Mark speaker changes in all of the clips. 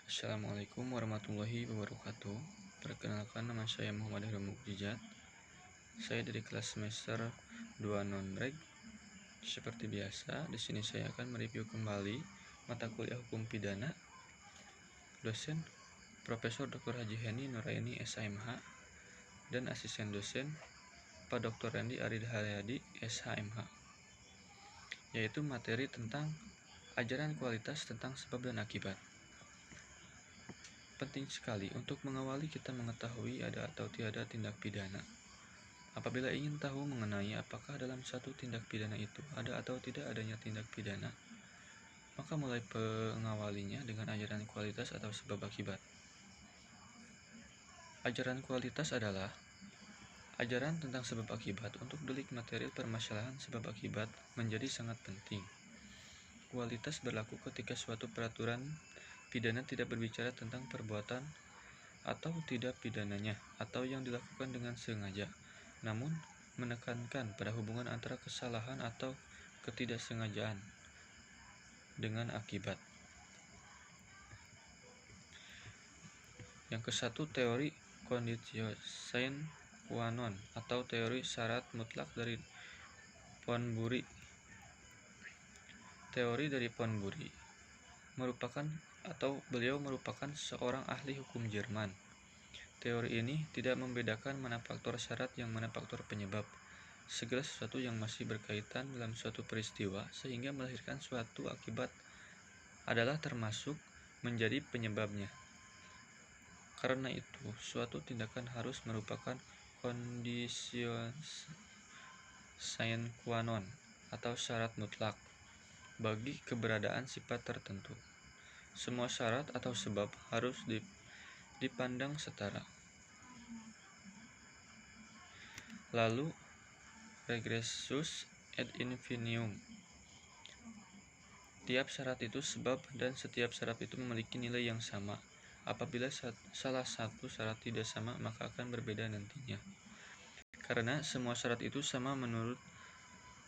Speaker 1: Assalamualaikum warahmatullahi wabarakatuh. Perkenalkan, nama saya Muhammad Heru Mukjizat. Saya dari kelas semester 2 non-reg. Seperti biasa, di sini saya akan mereview kembali mata kuliah Hukum Pidana. Dosen Profesor Dr. Haji Heni Nuraini SHMH dan asisten dosen Pak Dr. Randy Arid Haryadi SHMH. Yaitu materi tentang ajaran kualitas tentang sebab dan akibat. Penting sekali untuk mengawali kita mengetahui ada atau tiada tindak pidana. Apabila ingin tahu mengenai apakah dalam satu tindak pidana itu ada atau tidak adanya tindak pidana, maka mulai pengawalinya dengan ajaran kualitas atau sebab akibat. Ajaran kualitas adalah ajaran tentang sebab akibat. Untuk delik material permasalahan sebab akibat menjadi sangat penting. Kualitas berlaku ketika suatu peraturan pidana tidak berbicara tentang perbuatan atau tidak pidananya atau yang dilakukan dengan sengaja, namun menekankan pada hubungan antara kesalahan atau ketidaksengajaan dengan akibat. Yang kesatu, teori conditio sine qua non atau teori syarat mutlak dari Ponsonby. Teori dari Ponsonby beliau merupakan seorang ahli hukum Jerman. Teori ini tidak membedakan mana faktor syarat yang mana faktor penyebab. Segala sesuatu yang masih berkaitan dalam suatu peristiwa sehingga melahirkan suatu akibat adalah termasuk menjadi penyebabnya. Karena itu, suatu tindakan harus merupakan conditio sine qua non atau syarat mutlak bagi keberadaan sifat tertentu. Semua syarat atau sebab harus dipandang setara. Lalu, regressus ad infinitum. Tiap syarat itu sebab dan setiap syarat itu memiliki nilai yang sama. Apabila salah satu syarat tidak sama, maka akan berbeda nantinya. Karena semua syarat itu sama menurut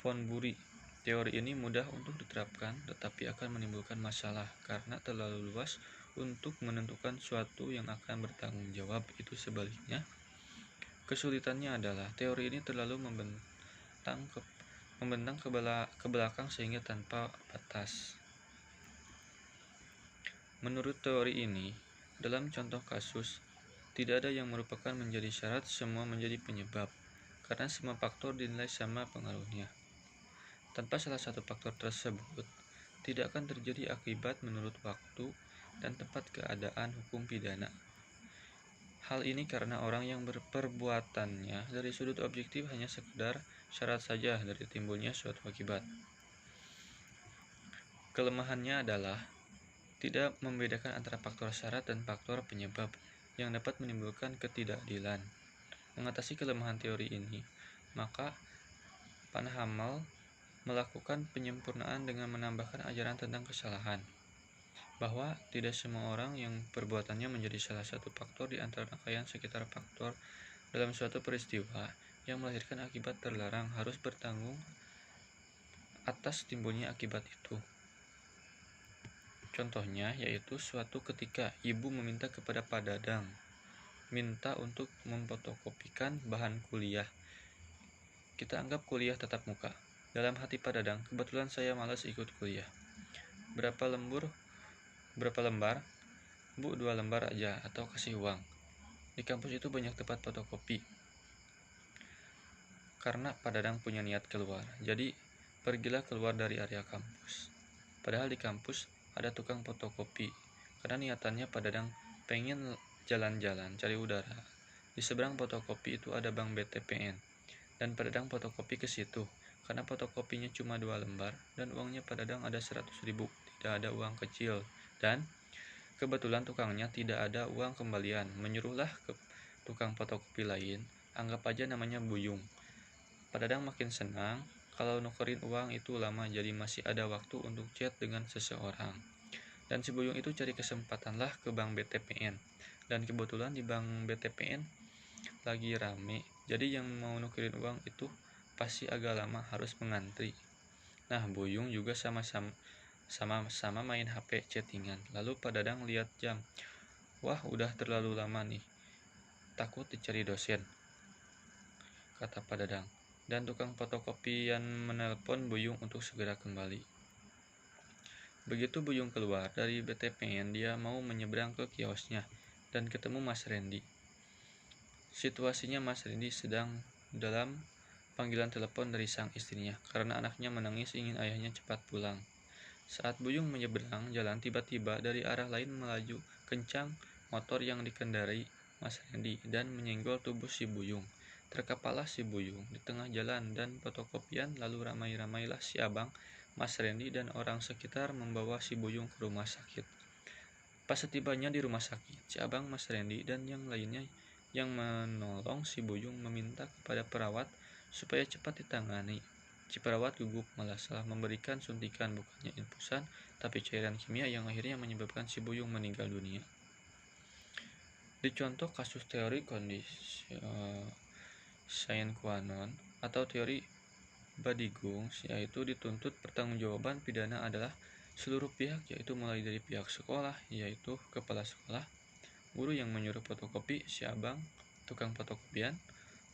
Speaker 1: Ponsonby, teori ini mudah untuk diterapkan tetapi akan menimbulkan masalah karena terlalu luas untuk menentukan suatu yang akan bertanggung jawab. Itu sebaliknya. Kesulitannya adalah teori ini terlalu membentang ke belakang sehingga tanpa batas. Menurut teori ini, dalam contoh kasus, tidak ada yang merupakan menjadi syarat, semua menjadi penyebab, karena semua faktor dinilai sama pengaruhnya. Tanpa salah satu faktor tersebut, tidak akan terjadi akibat menurut waktu dan tempat keadaan hukum pidana. Hal ini karena orang yang berperbuatannya dari sudut objektif hanya sekedar syarat saja dari timbulnya suatu akibat. Kelemahannya adalah tidak membedakan antara faktor syarat dan faktor penyebab yang dapat menimbulkan ketidakadilan. Mengatasi kelemahan teori ini, maka Panhamal melakukan penyempurnaan dengan menambahkan ajaran tentang kesalahan, bahwa tidak semua orang yang perbuatannya menjadi salah satu faktor di antara rangkaian sekitar faktor dalam suatu peristiwa yang melahirkan akibat terlarang harus bertanggung atas timbulnya akibat itu. Contohnya yaitu suatu ketika ibu meminta kepada Pak Dadang minta untuk memfotokopikan bahan kuliah. Kita anggap kuliah tatap muka. Dalam hati Pak Dadang, kebetulan saya malas ikut kuliah. Berapa lembar? Bu, 2 lembar aja, atau kasih uang. Di kampus itu banyak tempat fotokopi. Karena Pak Dadang punya niat keluar, jadi pergilah keluar dari area kampus. Padahal di kampus ada tukang fotokopi. Karena niatannya Pak Dadang pengen jalan-jalan, cari udara. Di seberang fotokopi itu ada bank BTPN. Dan Pak Dadang fotokopi ke situ. Karena fotokopinya cuma 2 lembar dan uangnya Pak Dadang ada 100.000, tidak ada uang kecil. Dan kebetulan tukangnya tidak ada uang kembalian. Menyuruhlah ke tukang fotokopi lain, anggap aja namanya Buyung. Pak Dadang makin senang kalau nukerin uang itu lama, jadi masih ada waktu untuk chat dengan seseorang. Dan si Buyung itu cari kesempatanlah ke bank BTPN. Dan kebetulan di bank BTPN lagi rame, jadi yang mau nukerin uang itu pasti agak lama, harus mengantri. Nah, Buyung juga sama-sama sama-sama main HP chattingan. Lalu Pak Dadang lihat jam. Wah, udah terlalu lama nih. Takut dicari dosen, kata Pak Dadang. Dan tukang fotokopian menelpon Buyung untuk segera kembali. Begitu Buyung keluar dari BTPN, dia mau menyeberang ke kiosnya dan ketemu Mas Rendy. Situasinya Mas Rendy sedang dalam panggilan telepon dari sang istrinya karena anaknya menangis ingin ayahnya cepat pulang. Saat Buyung menyeberang jalan, tiba-tiba dari arah lain melaju kencang motor yang dikendarai Mas Rendy dan menyenggol tubuh si Buyung. Terkepalah si Buyung di tengah jalan dan fotokopian, lalu ramai-ramailah si abang, Mas Rendy dan orang sekitar membawa si Buyung ke rumah sakit. Pas setibanya di rumah sakit, si abang, Mas Rendy dan yang lainnya yang menolong si Buyung meminta kepada perawat supaya cepat ditangani. Si perawat gugup malah salah memberikan suntikan, bukannya infusan, tapi cairan kimia yang akhirnya menyebabkan si Buyung meninggal dunia. Dicontoh kasus teori kondisi sine qua non atau teori Badigung, yaitu dituntut pertanggungjawaban pidana adalah seluruh pihak, yaitu mulai dari pihak sekolah, yaitu kepala sekolah, guru yang menyuruh fotokopi, si abang, tukang fotokopian,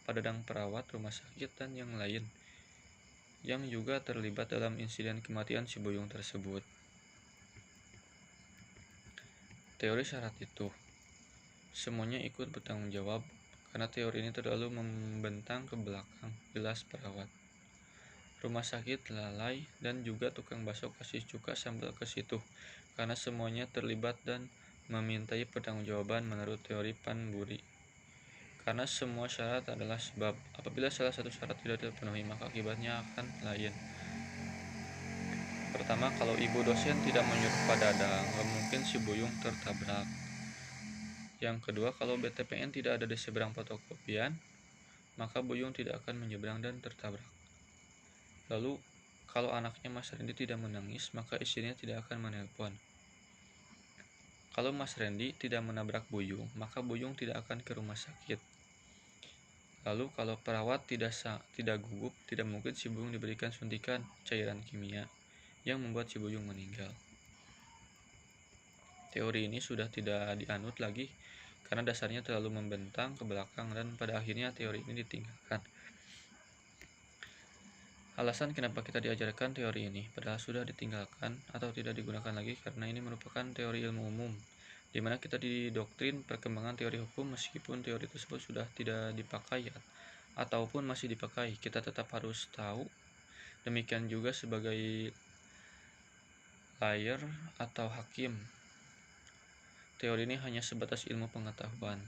Speaker 1: Pak Dadang perawat rumah sakit, dan yang lain yang juga terlibat dalam insiden kematian si Buyung tersebut. Teori syarat itu semuanya ikut bertanggung jawab karena teori ini terlalu membentang ke belakang, jelas perawat rumah sakit lalai dan juga tukang bakso kasih cuka sambal ke situ karena semuanya terlibat dan memintai pertanggungjawaban menurut teori Panburi. Karena semua syarat adalah sebab. Apabila salah satu syarat tidak terpenuhi, maka akibatnya akan lain. Pertama, kalau ibu dosen tidak menyuruh Pak Dadang, mungkin si Buyung tertabrak. Yang kedua, kalau BTPN tidak ada di seberang fotokopian, maka Buyung tidak akan menyeberang dan tertabrak. Lalu, kalau anaknya Mas Rendy tidak menangis, maka istrinya tidak akan menelpon. Kalau Mas Rendy tidak menabrak Buyung, maka Buyung tidak akan ke rumah sakit. Lalu, kalau perawat tidak gugup, tidak mungkin si Buyung diberikan suntikan cairan kimia yang membuat si Buyung meninggal. Teori ini sudah tidak dianut lagi karena dasarnya terlalu membentang ke belakang dan pada akhirnya teori ini ditinggalkan. Alasan kenapa kita diajarkan teori ini padahal sudah ditinggalkan atau tidak digunakan lagi karena ini merupakan teori ilmu umum di mana kita didoktrin perkembangan teori hukum meskipun teori tersebut sudah tidak dipakai ataupun masih dipakai, kita tetap harus tahu. Demikian juga sebagai lawyer atau hakim. Teori ini hanya sebatas ilmu pengetahuan.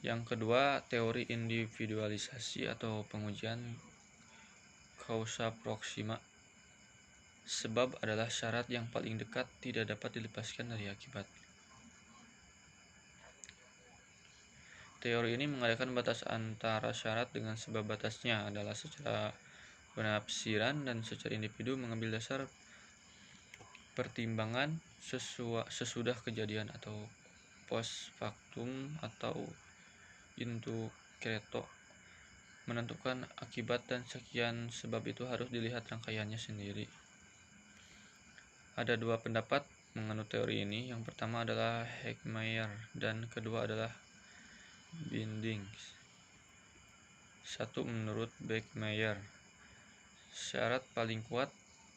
Speaker 1: Yang kedua, teori individualisasi atau pengujian causa proxima. Sebab adalah syarat yang paling dekat, tidak dapat dilepaskan dari akibat. Teori ini mengadakan batas antara syarat dengan sebab. Batasnya adalah secara penafsiran dan secara individu mengambil dasar pertimbangan sesudah kejadian atau post factum atau into creto menentukan akibat dan sekian sebab itu harus dilihat rangkaiannya sendiri. Ada dua pendapat mengenai teori ini. Yang pertama adalah Heckmeyer dan kedua adalah Bindings. Satu, menurut Heckmeyer, syarat paling kuat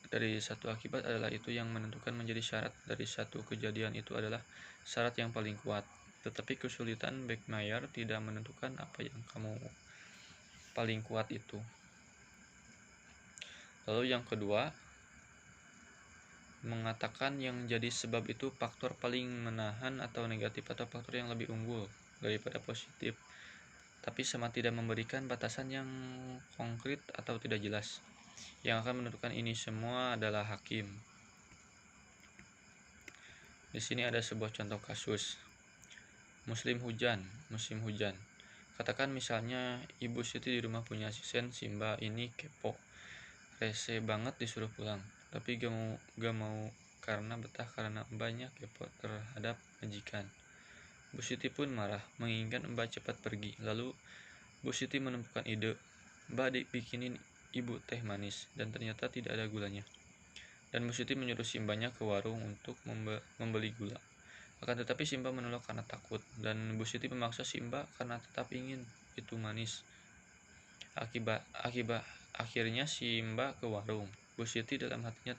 Speaker 1: dari satu akibat adalah itu yang menentukan menjadi syarat dari satu kejadian itu adalah syarat yang paling kuat. Tetapi kesulitan Heckmeyer tidak menentukan apa yang kamu paling kuat itu. Lalu yang kedua, mengatakan yang jadi sebab itu faktor paling menahan atau negatif atau faktor yang lebih unggul daripada positif, tapi sama tidak memberikan batasan yang konkret atau tidak jelas. Yang akan menentukan ini semua adalah hakim. Di sini ada sebuah contoh kasus. Musim hujan. Katakan misalnya Ibu Siti di rumah punya asisten, Simba ini kepo, rese banget disuruh pulang, tapi gak mau karena betah karena mbaknya kepo terhadap majikan. Bu Siti pun marah, menginginkan mbak cepat pergi. Lalu Bu Siti menemukan ide, mbak dibikinin ibu teh manis, dan ternyata tidak ada gulanya. Dan Bu Siti menyuruh Simbanya ke warung untuk membeli gula. Akan tetapi Simba menolak karena takut, dan Bu Siti memaksa Simba karena tetap ingin itu manis. Akhirnya Simba ke warung. Bu Siti dalam hatinya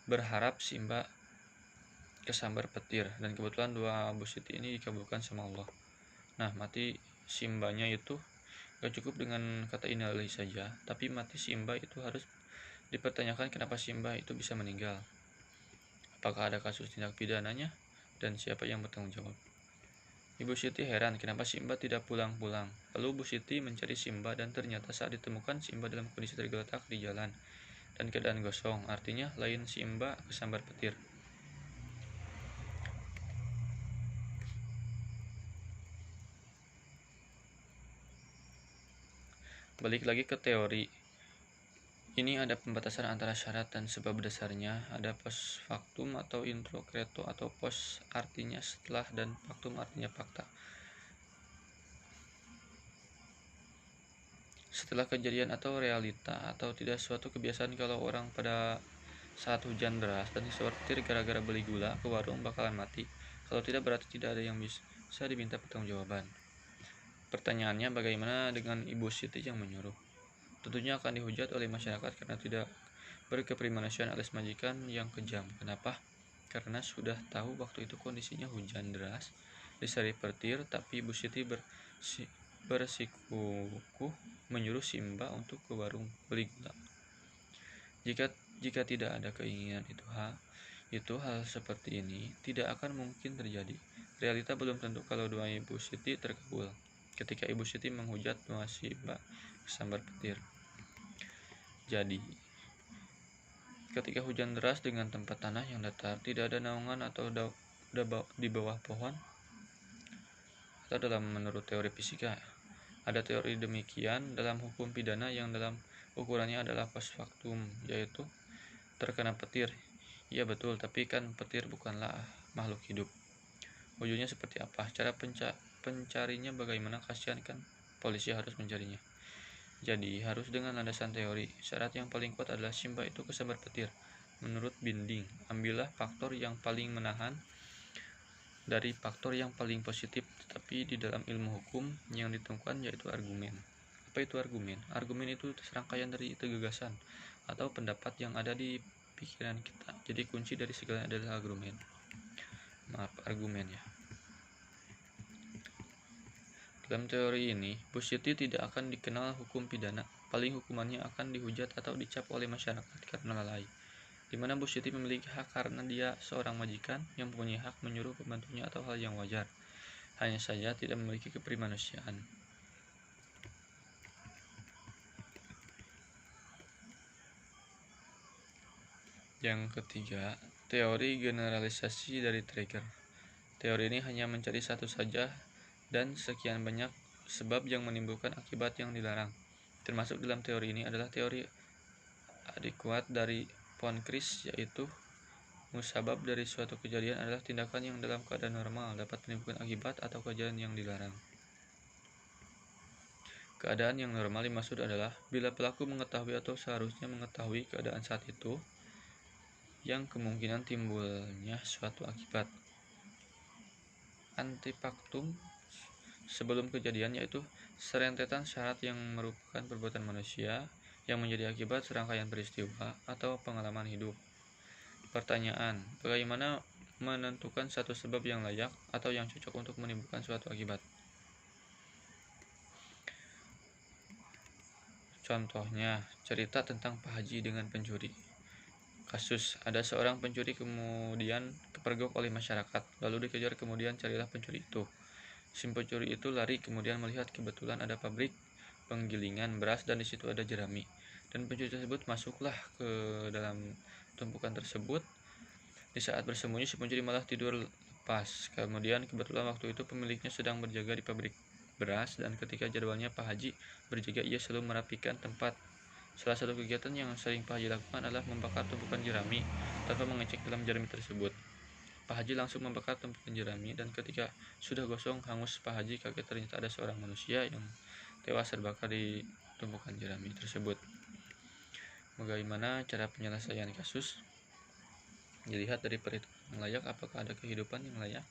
Speaker 1: berharap Simba kesambar petir, dan kebetulan doa Bu Siti ini dikabulkan sama Allah. Nah, mati Simbanya itu gak cukup dengan kata innalillahi saja, tapi mati Simba itu harus dipertanyakan kenapa Simba itu bisa meninggal. Apakah ada kasus tindak pidananya, dan siapa yang bertanggung jawab? Ibu Siti heran kenapa Simba tidak pulang-pulang. Lalu Bu Siti mencari Simba, dan ternyata saat ditemukan Simba dalam kondisi tergeletak di jalan dan keadaan gosong, artinya lain Simba kesambar petir. Balik lagi ke teori. Ini ada pembatasan antara syarat dan sebab dasarnya. Ada post factum atau intro credo, atau post artinya setelah dan factum artinya fakta. Setelah kejadian atau realita, atau tidak suatu kebiasaan. Kalau orang pada saat hujan deras dan disortir gara-gara beli gula ke warung bakalan mati. Kalau tidak, berarti tidak ada yang bisa diminta pertanggungjawaban. Pertanyaannya, bagaimana dengan Ibu Siti yang menyuruh? Tentunya akan dihujat oleh masyarakat karena tidak berkeprimanusiaan alias majikan yang kejam. Kenapa? Karena sudah tahu waktu itu kondisinya hujan deras, disari petir, tapi Bu Siti bersikukuh menyuruh Simba untuk ke warung beli gula. Jika tidak ada keinginan itu hal seperti ini tidak akan mungkin terjadi. Realita belum tentu kalau doa Ibu Siti terkabul. Ketika Ibu Siti menghujat doa Simba kesambar petir. Jadi, ketika hujan deras dengan tempat tanah yang datar, tidak ada naungan atau di bawah pohon, atau dalam menurut teori fisika, ada teori demikian dalam hukum pidana yang dalam ukurannya adalah post factum, yaitu terkena petir. Iya betul, tapi kan petir bukanlah makhluk hidup. Wujudnya seperti apa? Cara pencarinya bagaimana? Kasihan kan polisi harus mencarinya. Jadi harus dengan landasan teori. Syarat yang paling kuat adalah Simba itu kesambar petir. Menurut Binding, ambillah faktor yang paling menahan dari faktor yang paling positif. Tetapi di dalam ilmu hukum yang ditemukan yaitu argumen. Apa itu argumen? Argumen itu serangkaian dari gagasan atau pendapat yang ada di pikiran kita. Jadi kunci dari segalanya adalah argumen ya. Dalam teori ini, Bu Siti tidak akan dikenal hukum pidana. Paling hukumannya akan dihujat atau dicap oleh masyarakat karena lalai. Di mana Bu Siti memiliki hak karena dia seorang majikan yang mempunyai hak menyuruh pembantunya atau hal yang wajar. Hanya saja tidak memiliki keprimanusiaan. Yang ketiga, teori generalisasi dari trigger. Teori ini hanya mencari satu saja dan sekian banyak sebab yang menimbulkan akibat yang dilarang. Termasuk dalam teori ini adalah teori adekuat dari von Kris, yaitu musabab dari suatu kejadian adalah tindakan yang dalam keadaan normal dapat menimbulkan akibat atau kejadian yang dilarang. Keadaan yang normal dimaksud adalah bila pelaku mengetahui atau seharusnya mengetahui keadaan saat itu yang kemungkinan timbulnya suatu akibat. Antefaktum sebelum kejadian yaitu serentetan syarat yang merupakan perbuatan manusia yang menjadi akibat serangkaian peristiwa atau pengalaman hidup. Pertanyaan, bagaimana menentukan satu sebab yang layak atau yang cocok untuk menimbulkan suatu akibat? Contohnya, cerita tentang Pak Haji dengan pencuri. Kasus, ada seorang pencuri kemudian kepergok oleh masyarakat, lalu dikejar kemudian carilah pencuri itu. Si pencuri itu lari kemudian melihat kebetulan ada pabrik penggilingan beras dan di situ ada jerami. Dan pencuri tersebut masuklah ke dalam tumpukan tersebut. Di saat bersembunyi si pencuri malah tidur lepas. Kemudian kebetulan waktu itu pemiliknya sedang berjaga di pabrik beras dan ketika jadwalnya Pak Haji berjaga ia selalu merapikan tempat. Salah satu kegiatan yang sering Pak Haji lakukan adalah membakar tumpukan jerami tanpa mengecek dalam jerami tersebut. Pak Haji langsung membakar tumpukan jerami dan ketika sudah gosong hangus Pak Haji kaget ternyata ada seorang manusia yang tewas terbakar di tumpukan jerami tersebut. Bagaimana cara penyelesaian kasus? Dilihat dari perhitungan yang layak, apakah ada kehidupan yang layak.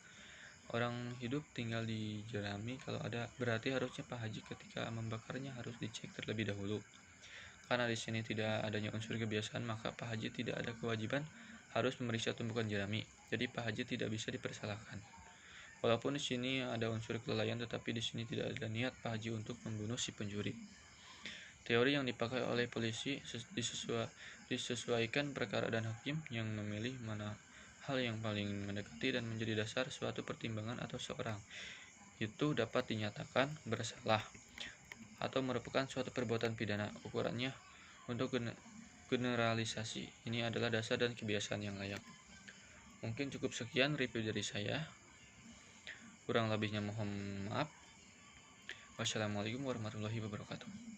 Speaker 1: Orang hidup tinggal di jerami, kalau ada berarti harusnya Pak Haji ketika membakarnya harus dicek terlebih dahulu. Karena di sini tidak adanya unsur kebiasaan, maka Pak Haji tidak ada kewajiban harus memeriksa tumpukan jerami. Jadi Pak Haji tidak bisa dipersalahkan. Walaupun di sini ada unsur kelalaian, tetapi di sini tidak ada niat Pak Haji untuk membunuh si pencuri. Teori yang dipakai oleh polisi disesuaikan perkara dan hakim yang memilih mana hal yang paling mendekati dan menjadi dasar suatu pertimbangan atau seorang itu dapat dinyatakan bersalah atau merupakan suatu perbuatan pidana. Ukurannya untuk generalisasi ini adalah dasar dan kebiasaan yang layak. Mungkin cukup sekian review dari saya. Kurang lebihnya mohon maaf. Wassalamualaikum warahmatullahi wabarakatuh.